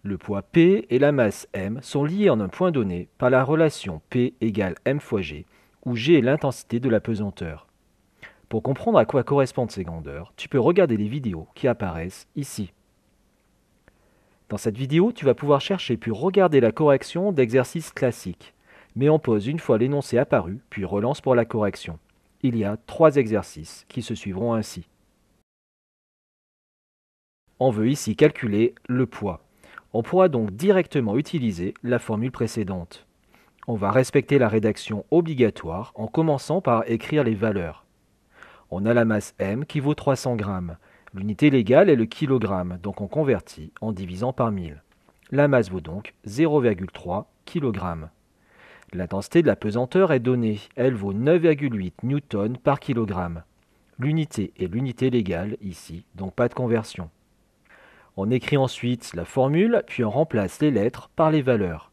Le poids P et la masse m sont liés en un point donné par la relation P égale m fois g, où g est l'intensité de la pesanteur. Pour comprendre à quoi correspondent ces grandeurs, tu peux regarder les vidéos qui apparaissent ici. Dans cette vidéo, tu vas pouvoir chercher puis regarder la correction d'exercices classiques. Mets en pause une fois l'énoncé apparu, puis relance pour la correction. Il y a 3 exercices qui se suivront ainsi. On veut ici calculer le poids. On pourra donc directement utiliser la formule précédente. On va respecter la rédaction obligatoire en commençant par écrire les valeurs. On a la masse m qui vaut 300 grammes. L'unité légale est le kilogramme, donc on convertit en divisant par 1000. La masse vaut donc 0,3 kg. L'intensité de la pesanteur est donnée, elle vaut 9,8 newtons par kilogramme. L'unité est l'unité légale ici, donc pas de conversion. On écrit ensuite la formule, puis on remplace les lettres par les valeurs.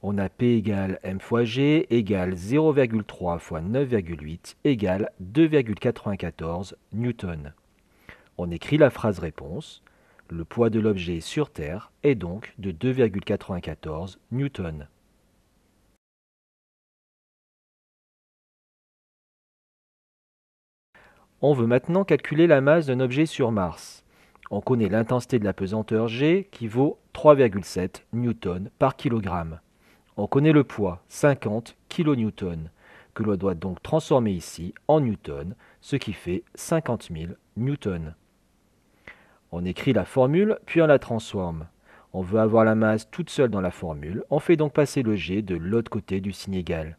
On a P égale m fois g égale 0,3 fois 9,8 égale 2,94 newtons. On écrit la phrase réponse. Le poids de l'objet sur Terre est donc de 2,94 newtons. On veut maintenant calculer la masse d'un objet sur Mars. On connaît l'intensité de la pesanteur G qui vaut 3,7 newtons par kilogramme. On connaît le poids, 50 kN, que l'on doit donc transformer ici en newtons, ce qui fait 50 000 newtons. On écrit la formule, puis on la transforme. On veut avoir la masse toute seule dans la formule, on fait donc passer le G de l'autre côté du signe égal.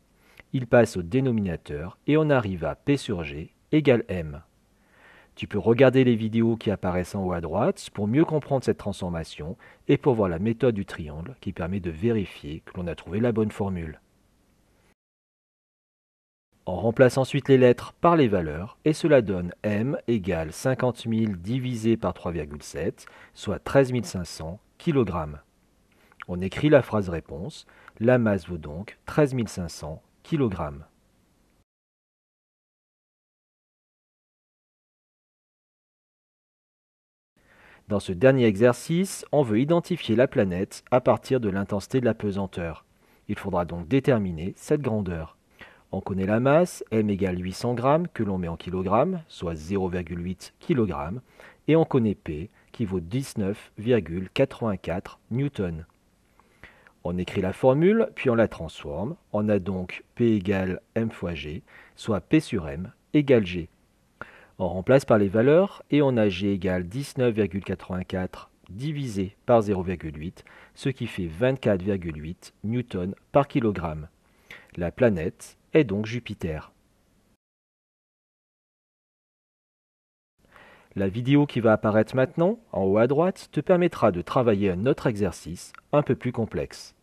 Il passe au dénominateur et on arrive à P sur G égale M. Tu peux regarder les vidéos qui apparaissent en haut à droite pour mieux comprendre cette transformation et pour voir la méthode du triangle qui permet de vérifier que l'on a trouvé la bonne formule. On remplace ensuite les lettres par les valeurs et cela donne M égale 50 000 divisé par 3,7, soit 13 500 kg. On écrit la phrase réponse, la masse vaut donc 13 500 kg. Dans ce dernier exercice, on veut identifier la planète à partir de l'intensité de la pesanteur. Il faudra donc déterminer cette grandeur. On connaît la masse, m égale 800 grammes, que l'on met en kilogrammes, soit 0,8 kg, et on connaît P, qui vaut 19,84 newtons. On écrit la formule, puis on la transforme. On a donc P égale m fois g, soit P sur m égale g. On remplace par les valeurs et on a G égale 19,84 divisé par 0,8, ce qui fait 24,8 newtons par kilogramme. La planète est donc Jupiter. La vidéo qui va apparaître maintenant, en haut à droite, te permettra de travailler un autre exercice un peu plus complexe.